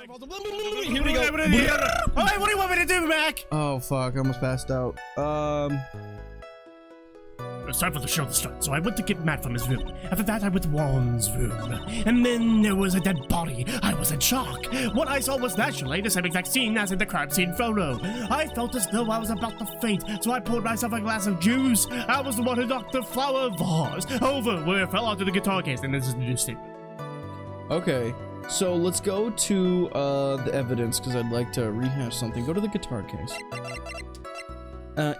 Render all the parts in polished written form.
Here we go. Alright, what do you want me to do, Mac? Oh fuck, I almost passed out. It's time for the show to start, so I went to get Matt from his room. After that, I went to Juan's room. And then there was a dead body. I was in shock. What I saw was naturally the same exact scene as in the crime scene photo. I felt as though I was about to faint, so I poured myself a glass of juice. I was the one who knocked the flower vase over where it fell onto the guitar case, and this is the new statement. Okay, so let's go to the evidence, because I'd like to rehash something. Go to the guitar case.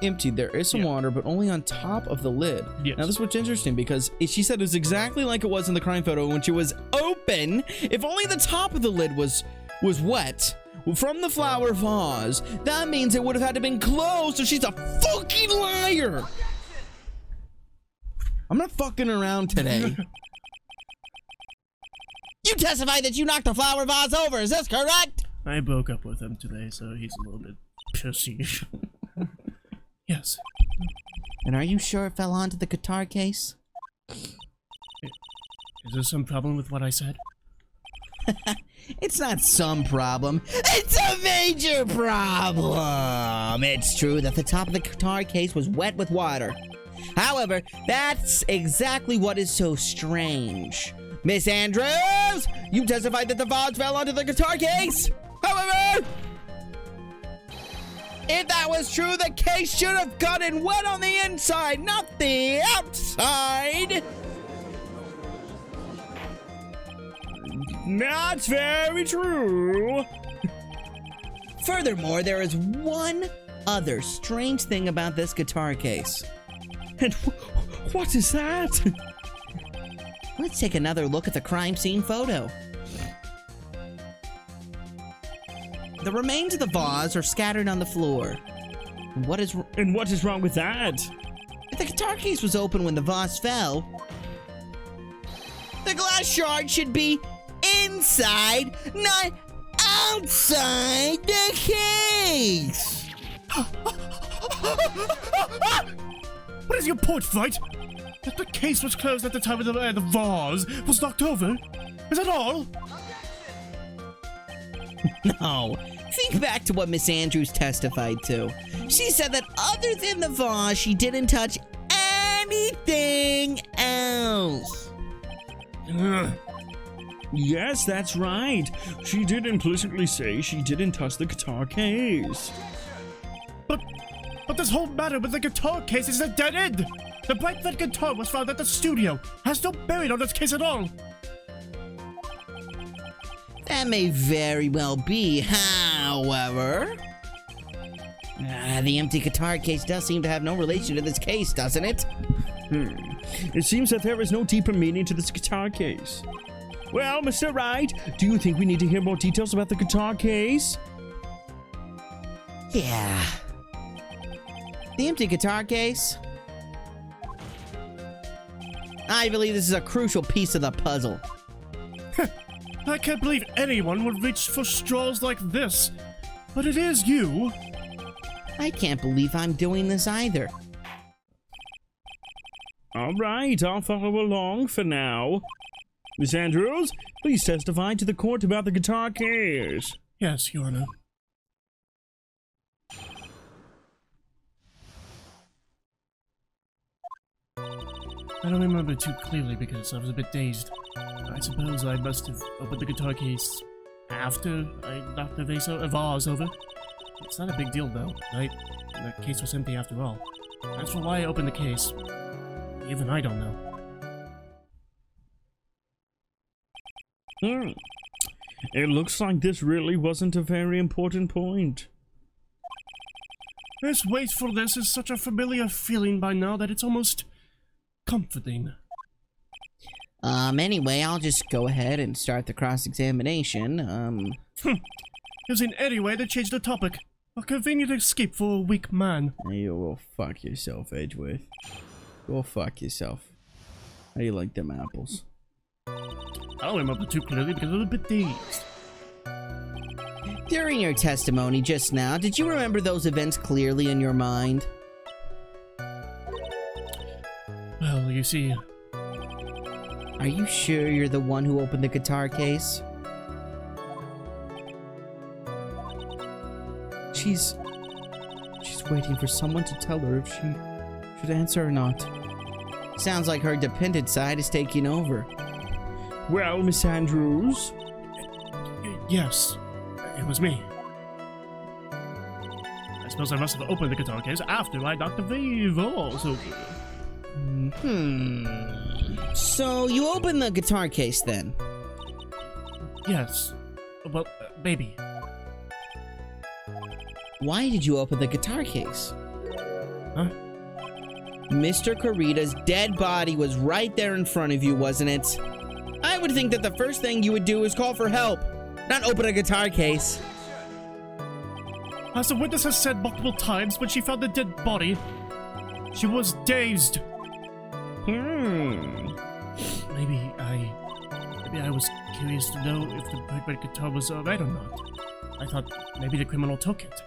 Empty. There is some water, but only on top of the lid. Yes. Now this is what's interesting, because she said it was exactly like it was in the crime photo when she was open. If only the top of the lid was wet from the flower vase, that means it would have had to been closed, so she's a fucking liar. I'm not fucking around today. You testify that you knocked the flower vase over, is this correct? I broke up with him today, so he's a little bit pissy. Yes. And are you sure it fell onto the guitar case? Is there some problem with what I said? It's not some problem. It's a major problem! It's true that the top of the guitar case was wet with water. However, that's exactly what is so strange. Miss Andrews, you testified that the vase fell onto the guitar case. However, if that was true, the case should have gotten wet on the inside, not the outside. That's very true. Furthermore, there is one other strange thing about this guitar case. And what is that? Let's take another look at the crime scene photo. The remains of the vase are scattered on the floor. What is wrong with that? If the guitar case was open when the vase fell, the glass shard should be inside, not outside the case. What is your point, Fight? That the case was closed at the time of the vase was knocked over? Is that all? No. Think back to what Miss Andrews testified to. She said that other than the vase, she didn't touch anything else. Yes, that's right. She did implicitly say she didn't touch the guitar case. But this whole matter with the guitar case is a dead end. The bright red guitar was found at the studio. Has no bearing on this case at all. That may very well be, however, the empty guitar case does seem to have no relation to this case, doesn't it? It seems that there is no deeper meaning to this guitar case. Well, Mr. Wright, do you think we need to hear more details about the guitar case? Yeah. The empty guitar case? I believe this is a crucial piece of the puzzle. I can't believe anyone would reach for straws like this. But it is you. I can't believe I'm doing this either. All right, I'll follow along for now. Miss Andrews, please testify to the court about the guitar case. Yes, Your Honor. I don't remember too clearly because I was a bit dazed. I suppose I must have opened the guitar case after I knocked the vase over. It's not a big deal though, right? The case was empty after all. As for why I opened the case, even I don't know. It looks like this really wasn't a very important point. This wastefulness is such a familiar feeling by now that it's almost comforting. Anyway, I'll just go ahead and start the cross-examination. Using any way to change the topic. A convenient escape for a weak man. You will fuck yourself, Edgeworth. Go fuck yourself. How do you like them apples? I don't remember too clearly because I was a bit dazed. During your testimony just now, did you remember those events clearly in your mind? Well, you see... Are you sure you're the one who opened the guitar case? she's waiting for someone to tell her if she should answer or not. Sounds like her dependent side is taking over. Well, Miss Andrews? Yes, it was me. I suppose I must have opened the guitar case after I knocked the walls over. So you opened the guitar case then? Yes. Well, baby. Why did you open the guitar case? Huh? Mr. Corita's dead body was right there in front of you, wasn't it? I would think that the first thing you would do is call for help, not open a guitar case. As the witness has said multiple times, when she found the dead body, she was dazed. Maybe I was curious to know if the bright red guitar was alright or not. I thought maybe the criminal took it.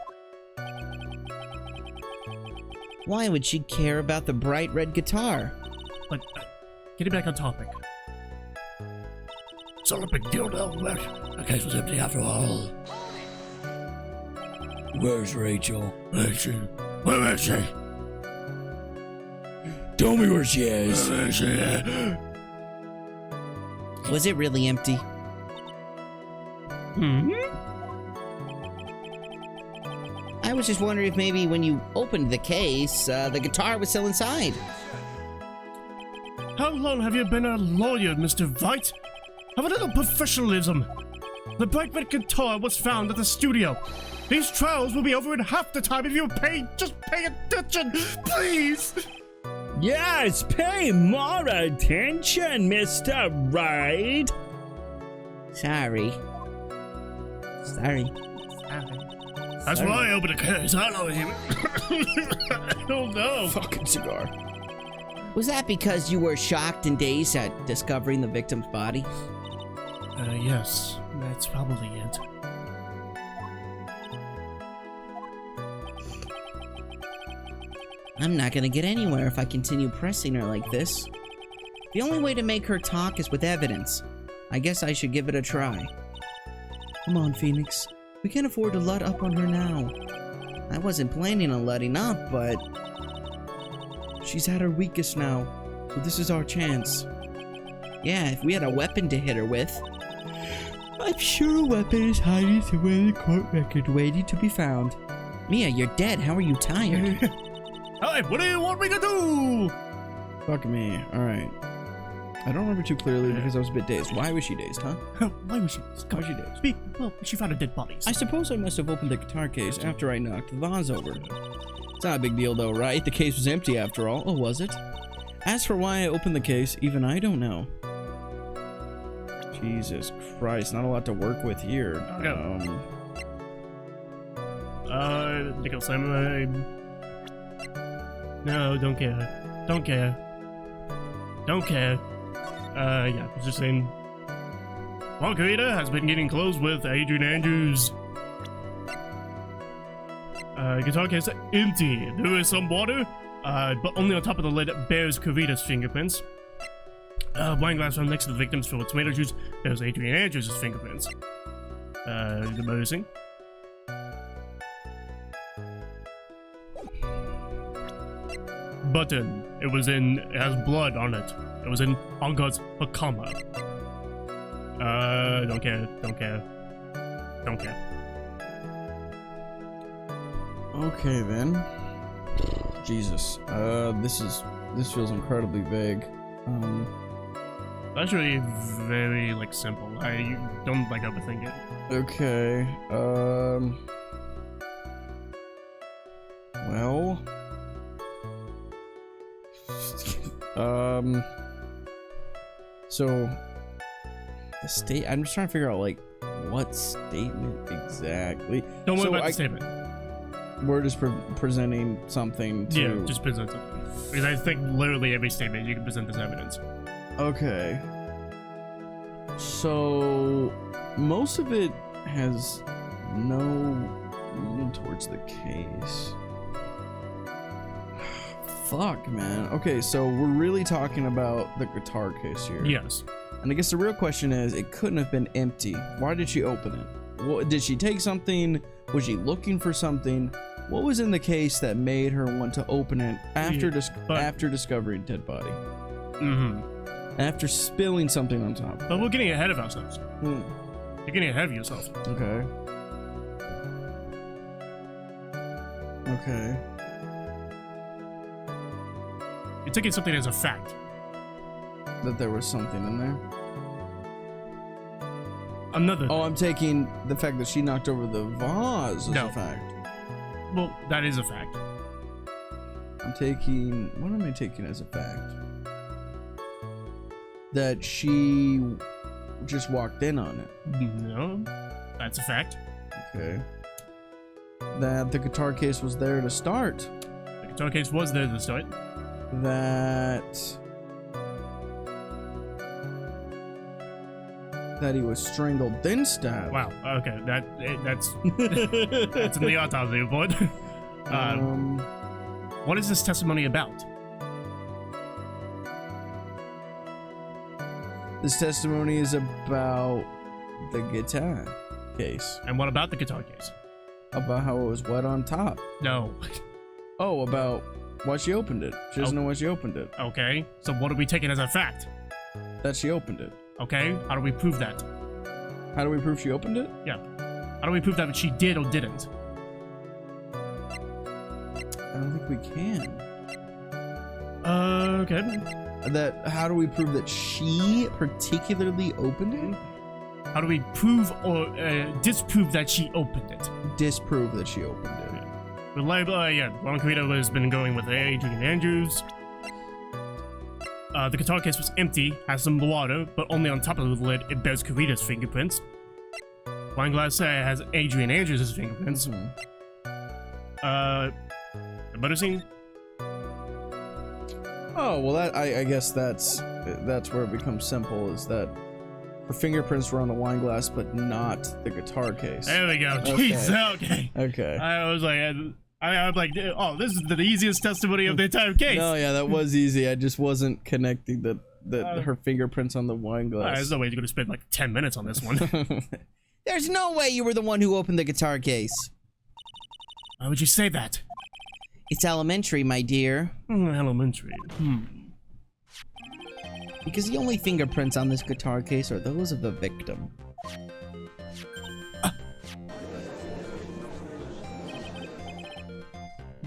Why would she care about the bright red guitar? But, getting back on topic. It's not a big deal now, but the case was empty after all. Where's Rachel? Where is she? Where is she? Tell me where she is. Where is she? Was it really empty? I was just wondering if maybe when you opened the case, the guitar was still inside. How long have you been a lawyer, Mr. Veit? Have a little professionalism. The bright red guitar was found at the studio. These trials will be over in half the time if you just pay attention, please! Yes, pay more attention, Mr. Wright. Sorry. That's why I opened the case. I don't know. I don't know. Fucking cigar. Was that because you were shocked and dazed at discovering the victim's body? Yes. That's probably it. I'm not gonna get anywhere if I continue pressing her like this. The only way to make her talk is with evidence. I guess I should give it a try. Come on, Phoenix. We can't afford to let up on her now. I wasn't planning on letting up, but she's at her weakest now, so this is our chance. Yeah, if we had a weapon to hit her with. I'm sure a weapon is hiding somewhere in the court record waiting to be found. Mia, you're dead. How are you tired? Hey, what do you want me to do? Fuck me. Alright. I don't remember too clearly because I was a bit dazed. Why was she dazed, huh? Why was she? Why was she dazed? Well, she found a dead body. I suppose I must have opened the guitar case after I knocked the vase over. It's not a big deal though, right? The case was empty after all. Oh, was it? As for why I opened the case, even I don't know. Jesus Christ, not a lot to work with here. Nickel Samurai. No, don't care. Don't care. Don't care. Yeah, I was just saying. Margarita has been getting close with Adrian Andrews. Guitar case empty. There is some water, but only on top of the lid bears Corita's fingerprints. Wine glass found next to the victims filled with tomato juice bears Adrian Andrews' fingerprints. Embarrassing. Button. It has blood on it. It was in Angkat's Hakama. Don't care. Don't care. Don't care. Okay then. Jesus. This feels incredibly vague. Actually, very simple. I don't overthink it. Okay. Well. So the I'm just trying to figure out what statement exactly. Don't worry about the statement. We're just presenting something to. Yeah, just present something. Because I think literally every statement you can present as evidence. Okay. So most of it has no leaning towards the case. Fuck, man. Okay, so we're really talking about the guitar case here. Yes. And I guess the real question is, it couldn't have been empty. Why did she open it? Did she take something Was she looking for something? What was in the case that made her want to open it after after discovering dead body? After spilling something on top. But we're getting ahead of ourselves. You're getting ahead of yourself. Okay. Okay. You're taking something as a fact. That there was something in there? Another. Oh, I'm taking the fact that she knocked over the vase as No. a fact. Well, that is a fact. I'm taking... What am I taking as a fact? That she just walked in on it. No, that's a fact. Okay. That the guitar case was there to start. The guitar case was there to start. That he was strangled then stabbed. Wow. Okay, that's that's in the autopsy report. What is this testimony about? This testimony is about the guitar case. And what about the guitar case? About how it was wet on top. No. Oh, about why she opened it. She doesn't know why she opened it. Okay. So what are we taking as a fact? That she opened it. Okay. How do we prove that? How do we prove she opened it? Yeah. How do we prove that she did or didn't? I don't think we can. Okay. How do we prove that she particularly opened it? How do we prove or disprove that she opened it? Disprove that she opened it. Reliable, yeah. Ron Carito has been going with Adrian Andrews. The guitar case was empty, has some water, but only on top of the lid it bears Carito's fingerprints. Wine glass has Adrian Andrews' fingerprints. The murder scene? Oh, well, that I guess that's where it becomes simple, is that her fingerprints were on the wine glass, but not the guitar case. There we go. Okay. Jeez, okay. Okay. I was like, I'm like, oh, this is the easiest testimony of the entire case. No, yeah, that was easy. I just wasn't connecting that her fingerprints on the wine glass. There's no way you're going to spend like 10 minutes on this one. There's no way you were the one who opened the guitar case. Why would you say that? It's elementary, my dear. Elementary. Because the only fingerprints on this guitar case are those of the victim.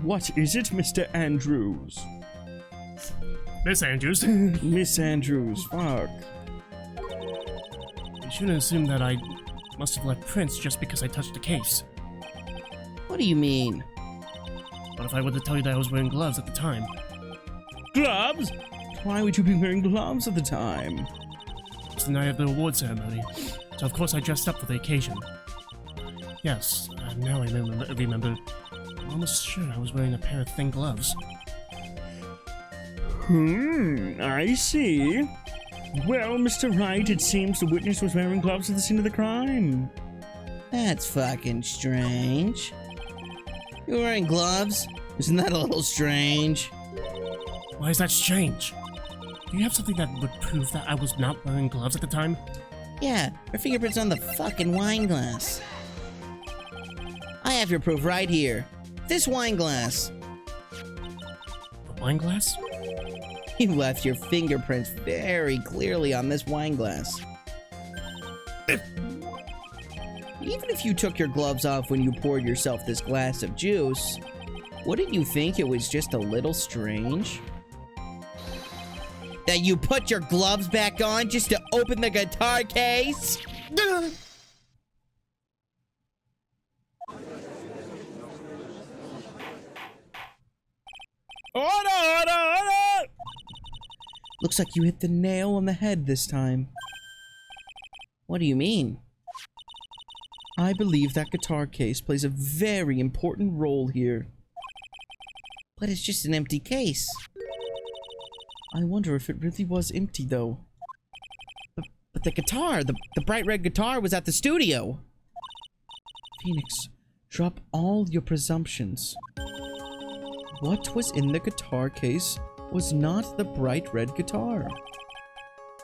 What is it, Mr. Andrews? Miss Andrews. Miss Andrews, fuck. You shouldn't assume that I must have left prints just because I touched the case. What do you mean? What if I were to tell you that I was wearing gloves at the time? Gloves? Why would you be wearing gloves at the time? It's the night of the award ceremony, so of course I dressed up for the occasion. Yes, now I remember. I'm almost sure I was wearing a pair of thin gloves. I see. Well, Mr. Wright, it seems the witness was wearing gloves at the scene of the crime. That's fucking strange. You're wearing gloves? Isn't that a little strange? Why is that strange? Do you have something that would prove that I was not wearing gloves at the time? Yeah, her fingerprints on the fucking wine glass. I have your proof right here. This wine glass. A wine glass? You left your fingerprints very clearly on this wine glass. Even if you took your gloves off when you poured yourself this glass of juice, wouldn't you think it was just a little strange? That you put your gloves back on just to open the guitar case? Order! Looks like you hit the nail on the head this time. What do you mean? I believe that guitar case plays a very important role here. But it's just an empty case. I wonder if it really was empty, though. But the guitar, the bright red guitar was at the studio. Phoenix, drop all your presumptions. What was in the guitar case was not the bright red guitar.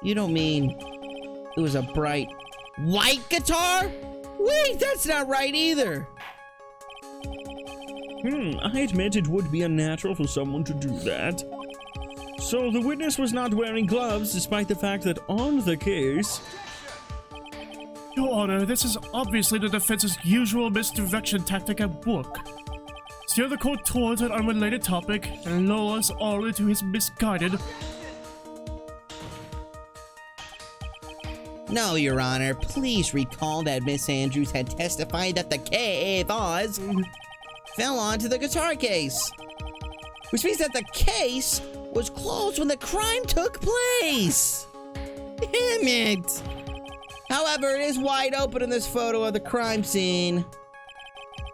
You don't mean it was a bright white guitar? Wait, that's not right either. I admit it would be unnatural for someone to do that. So the witness was not wearing gloves, despite the fact that on the case... Your Honor, this is obviously the defense's usual misdirection tactic at work. Steer the court towards an unrelated topic and lure us all into his misguided... No, Your Honor. Please recall that Miss Andrews had testified that the vase fell onto the guitar case. Which means that the case was closed when the crime took place. Damn it. However, it is wide open in this photo of the crime scene.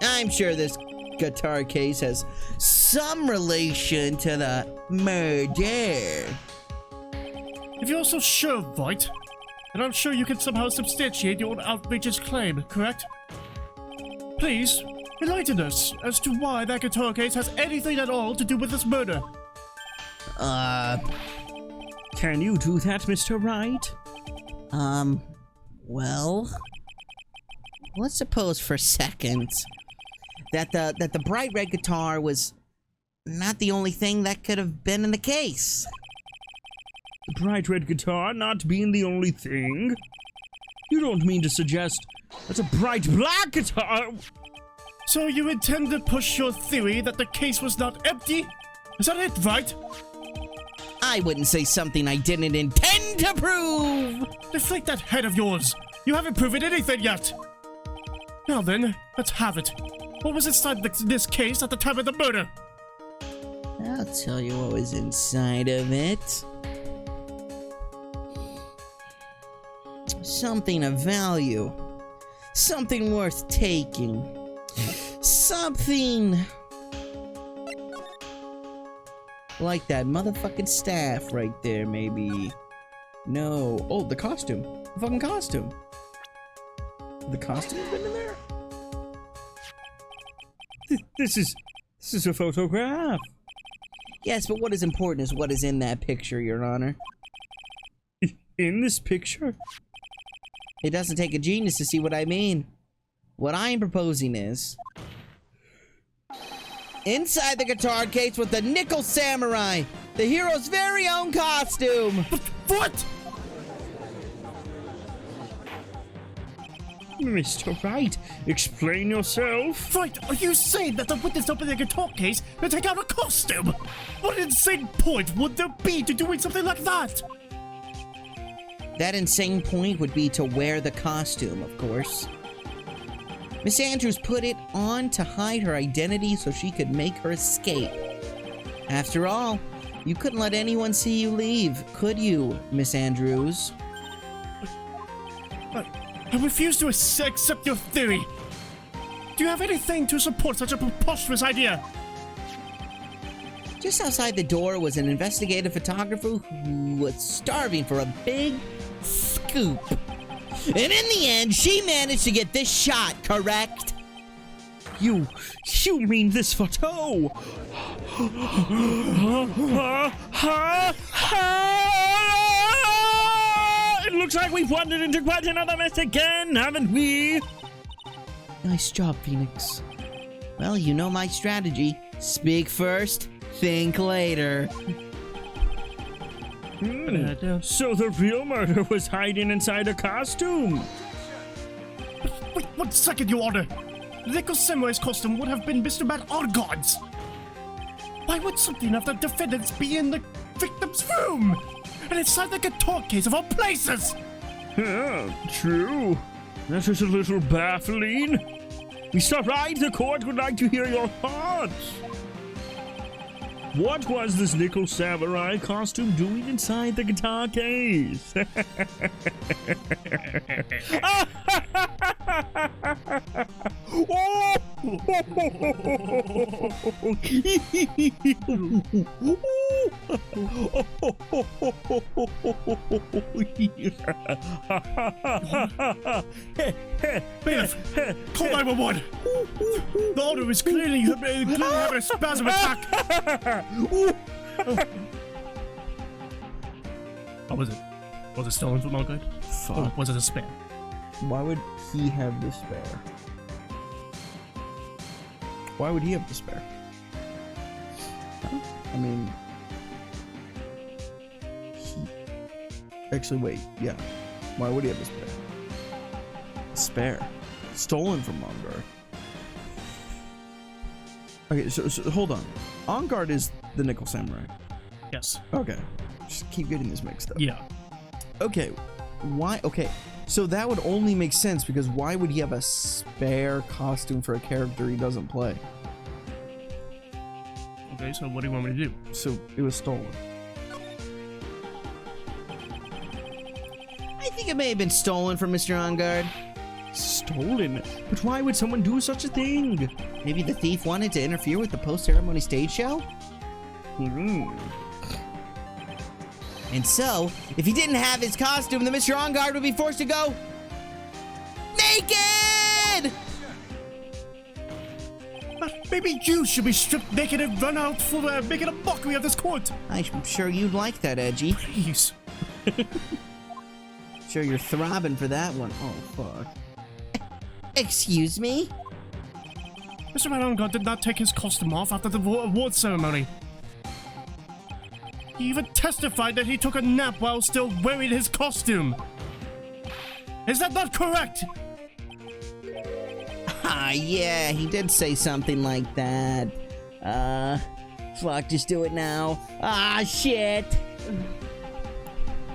I'm sure this guitar case has some relation to the murder. If you're so sure, Voight, then I'm sure you can somehow substantiate your outrageous claim, correct? Please, enlighten us as to why that guitar case has anything at all to do with this murder. Can you do that, Mr. Wright? Well, let's suppose for seconds that the bright red guitar was not the only thing that could have been in the case. The bright red guitar not being the only thing? You don't mean to suggest that's a bright black guitar? So you intend to push your theory that the case was not empty? Is that it, right? I wouldn't say something I didn't intend to prove! Deflate that head of yours! You haven't proven anything yet! Now then, let's have it. What was inside this case at the time of the murder? I'll tell you what was inside of it. Something of value. Something worth taking. Something... like that motherfucking staff right there, maybe. No. Oh, the costume. The fucking costume. The costume has been in there? This is a photograph. Yes, but what is important is what is in that picture, Your Honor. In this picture? It doesn't take a genius to see what I mean. What I'm proposing is... inside the guitar case with the Nickel Samurai, the hero's very own costume. What? Mr. Wright, explain yourself. Right, are you saying that the witness opened the guitar case to take out a costume? What insane point would there be to doing something like that? That insane point would be to wear the costume, of course. Miss Andrews put it on to hide her identity so she could make her escape. After all, you couldn't let anyone see you leave, could you, Miss Andrews? I refuse to accept your theory. Do you have anything to support such a preposterous idea? Just outside the door was an investigative photographer who was starving for a big scoop. And in the end, she managed to get this shot, correct? You mean this photo? It looks like we've wandered into quite another mess again, haven't we? Nice job, Phoenix. Well, you know my strategy. Speak first, think later. So the real murder was hiding inside a costume. Wait 1 second, Your Honor. Nickel Samurai's costume would have been Mr. Matt Argod's. Why would something of the defendants be in the victim's room? And inside the guitar case of all places! Yeah, true. That is a little baffling. Mr. Wright, the court would like to hear your thoughts. What was this Nickel Samurai costume doing inside the guitar case? Bailiff, call 911. The owner is clearly having a spasm attack. What was it? Was it stolen from Margaret? Or was it a spare? Why would he have the spare? Why would he have the spare? Huh? I mean, actually, wait. Yeah. Why would he have the spare? Spare. Stolen from On Guard. Okay, so hold on. On Guard is the Nickel Samurai. Yes. Okay. Just keep getting this mixed up. Yeah. Okay. Why? Okay. So that would only make sense because why would he have a spare costume for a character he doesn't play? Okay, so what do you want me to do? So it was stolen. I think it may have been stolen from Mr. On Guard. Stolen? But why would someone do such a thing? Maybe the thief wanted to interfere with the post-ceremony stage show? And so, if he didn't have his costume, then Mr. On Guard would be forced to go naked! But maybe you should be stripped naked and run out for making a mockery of this court. I'm sure you'd like that, Edgy. Please. Sure you're throbbing for that one. Oh, fuck. Excuse me? Mr. On Guard did not take his costume off after the award ceremony. He even testified that he took a nap while still wearing his costume. Is that not correct? Ah, yeah, he did say something like that. Fuck, just do it now. Ah, shit.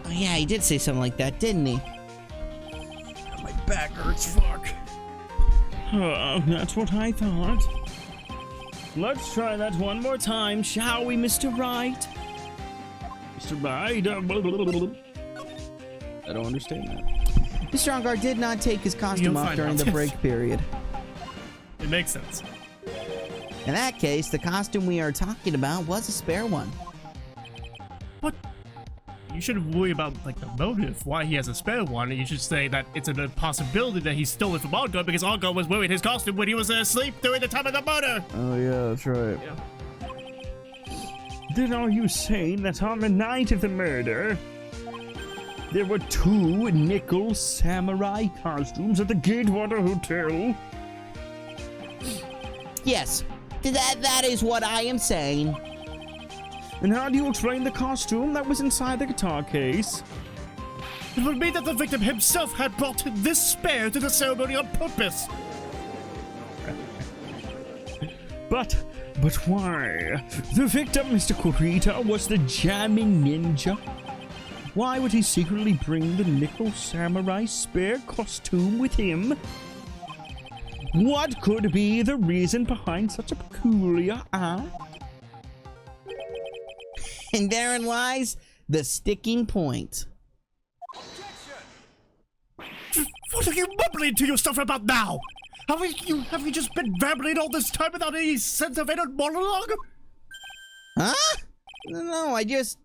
Oh, yeah, he did say something like that, didn't he? My back hurts, fuck. That's what I thought. Let's try that one more time, shall we, Mr. Wright? Mr. Wright? I don't understand that. Mr. On Guard did not take his costume You'll off find during out. the break period. It makes sense. In that case, the costume we are talking about was a spare one. What? You shouldn't worry about, like, the motive, why he has a spare one. You should say that it's a possibility that he stole it from On Guard because On Guard was wearing his costume when he was asleep during the time of the murder. Oh, yeah, that's right. Yeah. Then are you saying that on the night of the murder, there were 2 nickel samurai costumes at the Gatewater Hotel? Yes, that is what I am saying. And how do you explain the costume that was inside the guitar case? It would mean that the victim himself had brought this spare to the ceremony on purpose. But why? The victim, Mr. Kurita, was the jamming ninja. Why would he secretly bring the nickel samurai spare costume with him? What could be the reason behind such a peculiar act? And therein lies the sticking point. What are you mumbling to yourself about now? Have you just been rambling all this time without any sense of inner monologue? Huh? No, I just...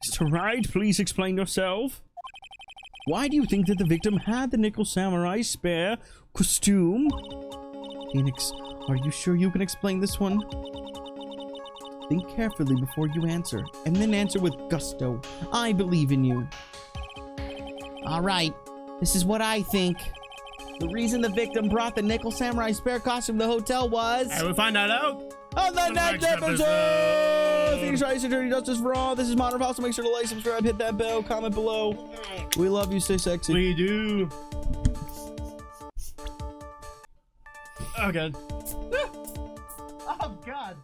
Mr. Wright, please explain yourself. Why do you think that the victim had the nickel samurai spare costume? Phoenix, are you sure you can explain this one? Think carefully before you answer, and then answer with gusto. I believe in you. All right, this is what I think. The reason the victim brought the nickel samurai spare costume to the hotel was... I will find that out On the next episode! Phoenix Wright, Attorney Justice for All. This is Modern Fossil. Make sure to like, subscribe, hit that bell, comment below. We love you. Stay sexy. We do. Oh, God. Oh, God.